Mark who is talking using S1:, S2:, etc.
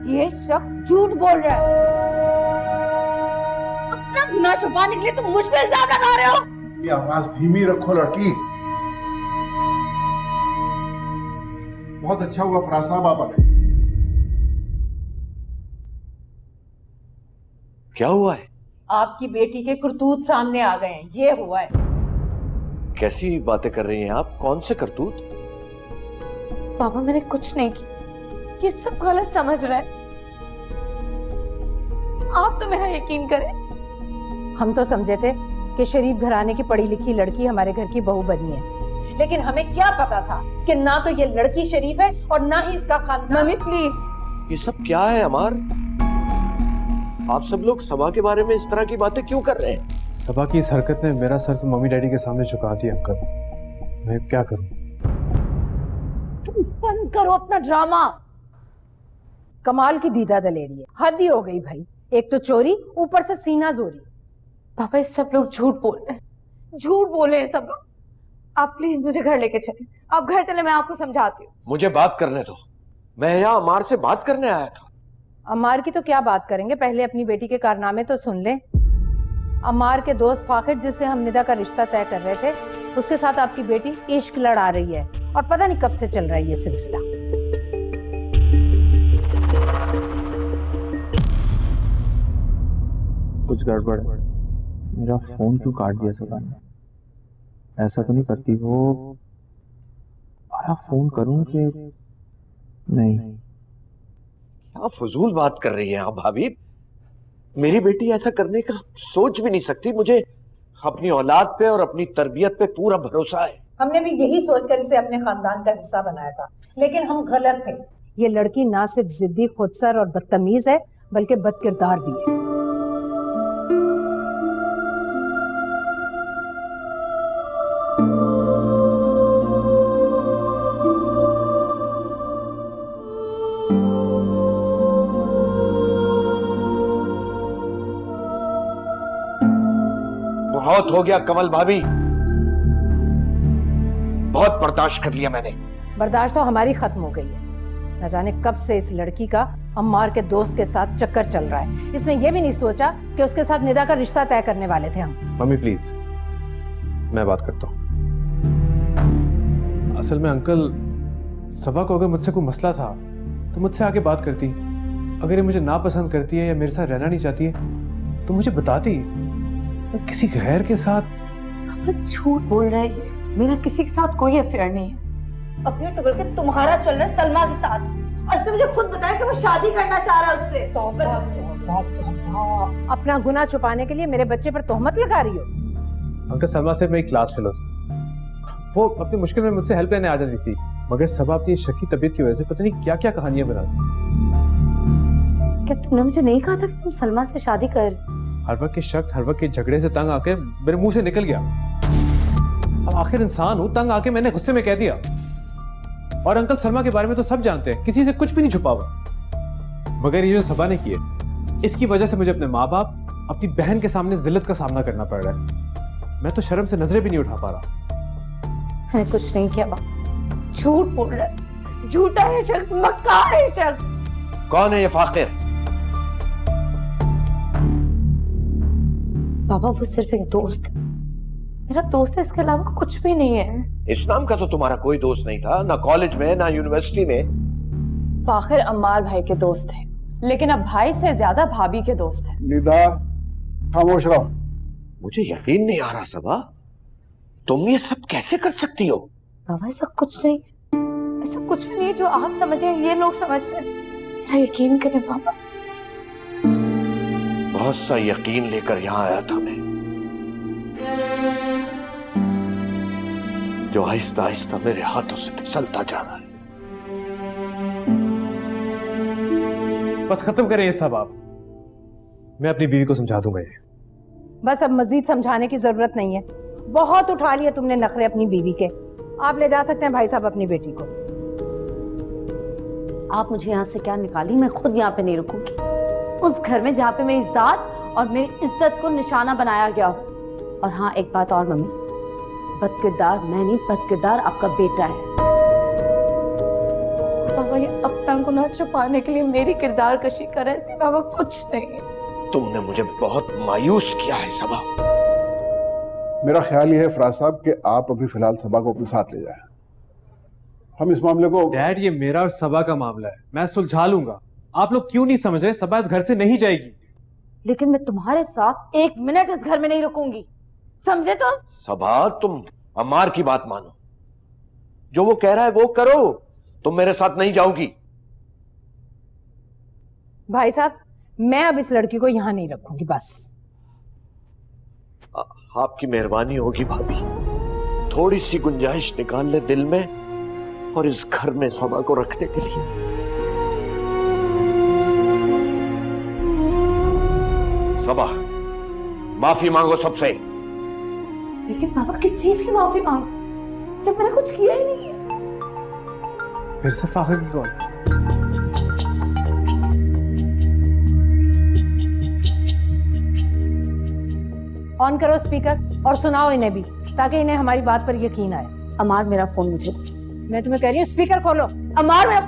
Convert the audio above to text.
S1: ये शख्स झूठ बोल रहा है। अपना गुनाह छुपाने के लिए तुम मुझ पे इल्जाम लगा रहे हो।
S2: ये आवाज धीमी रखो लड़की। बहुत अच्छा हुआ फराज साहब आप आ गए।
S3: क्या हुआ है?
S1: आपकी बेटी के करतूत सामने आ गए हैं, ये हुआ है।
S3: कैसी बातें कर रही हैं आप? कौन से करतूत?
S4: पापा मैंने कुछ नहीं किया, ये सब गलत समझ रहे हैं। आप तो मेरा यकीन करें।
S1: हम तो समझे थे कि शरीफ घराने की पढ़ी लिखी लड़की हमारे घर की बहू बनी है, लेकिन हमें क्या पता था कि ना तो ये लड़की शरीफ है और ना ही इसका खानदान।
S4: Mummy please.
S3: ये सब क्या है अमार? आप सब लोग सबा के बारे में इस तरह की बातें क्यों कर रहे हैं?
S5: सबा की इस हरकत ने मेरा सर तो मम्मी डैडी के सामने झुका दिया अंकल। मैं क्या करूं?
S1: तुम बंद करो अपना ड्रामा। कमाल की दीदा दलेरी है, हद ही हो गई भाई। एक तो चोरी, ऊपर से सीना जोरी।
S4: पापा ये सब लोग झूठ बोल रहे हैं, झूठ बोल रहे हैं सब लोग। आप प्लीज मुझे घर लेके चले। आप घर चले, मैं आपको समझाती हूँ।
S3: मुझे बात करने दो। मैं यहाँ अमार से बात करने आया था।
S1: अमार की तो क्या बात करेंगे, पहले अपनी बेटी के कारनामे तो सुन लें। अमार के दोस्त फाखिर, जिससे हम निदा का रिश्ता तय कर रहे थे, उसके साथ आपकी बेटी इश्क लड़ा रही है और पता नहीं कब से चल रहा है ये सिलसिला।
S5: कुछ गड़बड़ है। मेरा फोन क्यों काट दिया सबा ने? ऐसा तो नहीं करती वो। दोबारा फोन करूं कि नहीं?
S3: क्या फजूल बात कर रही हैं आप भाभी? मेरी बेटी ऐसा करने का सोच भी नहीं सकती। मुझे अपनी औलाद पे और अपनी तरबियत पे पूरा भरोसा है।
S1: हमने भी यही सोचकर इसे अपने खानदान का हिस्सा बनाया था, लेकिन हम गलत थे। ये लड़की ना सिर्फ जिद्दी, खुदसर और बदतमीज है, बल्कि बदकिरदार भी है।
S3: बहुत हो गया कमल भाभी, बहुत बर्दाश्त कर लिया मैंने।
S1: बर्दाश्त तो हमारी खत्म हो गई है। न जाने कब से इस लड़की का अम्मार के दोस्त के साथ चक्कर चल रहा है। इसने ये भी नहीं सोचा कि उसके साथ निदा का रिश्ता तय करने वाले थे हम।
S5: मम्मी प्लीज, मैं बात करता हूँ। असल में अंकल, सबा को अगर मुझसे कोई मसला था तो मुझसे आके बात करती। अगर ये मुझे नापसंद करती है या मेरे साथ रहना नहीं चाहती है तो मुझे बताती। किसी गैर के साथ।
S4: पापा झूठ बोल रहे हैं, मेरा किसी के साथ कोई अफेयर नहीं है।
S1: अफेयर तो बल्कि तुम्हारा चल रहा है सलमा के साथ, और उसने मुझे खुद बताया कि वो शादी करना चाह रहा है उससे। तौबा, तौबा, तौबा। अपना गुनाह छुपाने के लिए मेरे बच्चे पर तोहमत लगा रही हो।
S5: अंकल, सलमा से मेरी क्लास फेलो थी। वो अपनी मुश्किल में मुझसे हेल्प लेने आ जाती थी, मगर सबा अपनी शकी तबीयत की वजह से पता नहीं क्या क्या कहानियां बनाती।
S4: क्या तुमने मुझे नहीं कहा था कि तुम सलमा से शादी कर?
S5: हर वक्त के शक, हर वक्त के झगड़े से तंग आके मेरे मुंह से निकल गया। अब आखिर इंसान हूं, तंग आके मैंने गुस्से में कह दिया। और अंकल, सलमा के बारे में तो सब जानते हैं, किसी से कुछ भी नहीं छुपा हुआ। मगर ये जो सबा ने किया, इसकी वजह से मुझे अपने माँ बाप, अपनी बहन के सामने जिल्लत का सामना करना पड़ रहा है। मैं तो शर्म से नजरें भी नहीं उठा पा रहा।
S4: मैंने कुछ नहीं किया बाबा, झूठ बोल रहा है, झूठा है शख्स, मक्कार है शख्स।
S3: कौन है ये फाकिर?
S4: बाबा वो सिर्फ एक दोस्त है, मेरा दोस्त है, इसके अलावा कुछ भी नहीं है।
S3: इस्लाम का तो तुम्हारा कोई दोस्त नहीं था, ना कॉलेज में ना यूनिवर्सिटी में।
S6: फाखिर अम्मार भाई के दोस्त थे, लेकिन अब भाई से ज्यादा भाभी के दोस्त हैं।
S2: निदा, खामोश रहो।
S3: मुझे यकीन नहीं आ रहा सबा, तुम ये सब कैसे कर सकती हो?
S4: बाबा ऐसा कुछ नहीं, ऐसा कुछ भी नहीं जो आप समझे ये लोग समझ रहे हैं। मेरा यकीन करें बाबा।
S3: बहुत सा यकीन लेकर यहां आया था मैं, जो आहिस्ता आहिस्ता मेरे हाथों से फिसलता जा रहा है।
S5: बस खत्म करें ये सब आप। मैं अपनी बीवी को समझा दूंगा ये।
S1: बस अब मजीद समझाने की जरूरत नहीं है, बहुत उठा लिया तुमने नखरे अपनी बीवी के। आप ले जा सकते हैं भाई साहब अपनी बेटी को।
S4: आप मुझे यहाँ से क्या निकाली, मैं खुद यहाँ पे नहीं रुकूंगी। उस घर में जहाँ पे मेरी जात और मेरी इज्जत को निशाना बनाया गया हो। और हाँ, एक बात और मम्मी, बदकिरदार मैं नहीं, बदकिरदार आपका बेटा है।
S6: बाबा ये अपना गुनाह छुपाने के लिए मेरी किरदार कशी कर रहे हैं, इसके अलावा कुछ नहीं।
S3: तुमने मुझे बहुत मायूस किया है सबा।
S2: मेरा ख्याल ये है फराज साहब कि आप अभी फिलहाल सबा को अपने साथ ले जाएं। हम इस मामले को
S5: डैड, ये मेरा और सबा का मामला है, मैं सुलझा लूंगा। आप लोग क्यों नहीं समझ रहे? सबा इस घर से नहीं जाएगी।
S4: लेकिन मैं तुम्हारे साथ 1 मिनट इस घर में नहीं रुकूंगी, समझे? तो
S3: सबा, तुम अमार की बात मानो, जो वो कह रहा है वो करो, तुम मेरे साथ नहीं जाओगी।
S1: भाई साहब, मैं अब इस लड़की को यहाँ नहीं रखूंगी, बस।
S3: आपकी मेहरबानी होगी भाभी, थोड़ी सी गुंजाइश निकाल ले दिल में और इस घर में सबा को रखने के लिए। सबा, माफी मांगो सबसे।
S4: लेकिन पापा, किस चीज की माफी मांगो जब मैंने कुछ किया ही नहीं है?
S5: फिर से फाखिर की कॉल।
S1: ऑन करो स्पीकर और सुनाओ इन्हें भी, ताकि इन्हें हमारी बात पर यकीन आए।
S4: अमार, मेरा फोन मुझे दो।
S1: मैं तुम्हें कह रही हूँ स्पीकर खोलो।
S4: अमार, मेरा